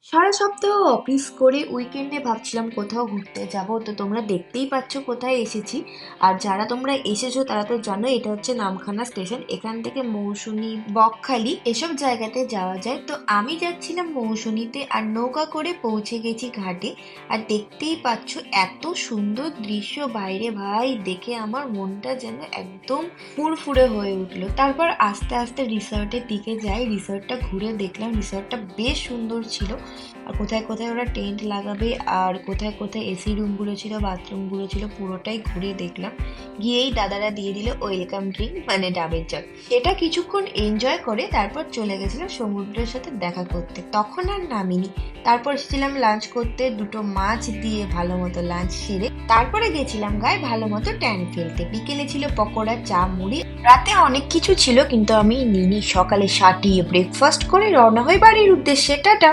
সারা সপ্তাহ অফিস করে উইকেন্ডে ভাবছিলাম কোথাও ঘুরতে যাব। তো তোমরা দেখতেই পাচ্ছ কোথায় এসেছি। আর যারা তোমরা এসেছো তারা তো জানো এটা হচ্ছে নামখানা স্টেশন। এখান থেকে মৌসুনি, বকখালি এসব জায়গাতে যাওয়া যায়। তো আমি যাচ্ছিলাম মৌসুনিতে আর নৌকা করে পৌঁছে গেছি ঘাটে। আর দেখতেই পাচ্ছ এত সুন্দর দৃশ্য বাইরে, ভাই দেখে আমার মনটা যেন একদম ফুরফুরে হয়ে উঠলো। তারপর আস্তে আস্তে রিসর্টের দিকে যাই, রিসর্টটা ঘুরে দেখলাম রিসর্টটা বেশ সুন্দর ছিল। আর কোথায় কোথায় ওরা টেন্ট লাগাবে আর কোথায় কোথায় এসি রুমগুলো ছিল, বাথরুমগুলো ছিল, পুরোটাই ঘুরে দেখলাম। গিয়েই দাদারা দিয়ে দিল ওয়েলকাম ড্রিঙ্ক মানে ডাবের জল। সেটা কিছুক্ষণ এনজয় করে তারপর চলে গেছিলাম সমুদ্রের সাথে দেখা করতে। তখন আর নামিনি। তারপর এসেছিলাম লাঞ্চ করতে, দুটো মাছ দিয়ে ভালো মতো লাঞ্চ সেরে তারপরে গেছিলাম গায়ে ভালো মতো ট্যান ফেলতে। বিকেলে ছিল পকোড়া, চা, মুড়ি। রাতে অনেক কিছু ছিল কিন্তু আমি নিইনি। সকালে সাটিয়ে ব্রেকফাস্ট করে রওনা হই বাড়ির উদ্দেশ্যে। টাটা।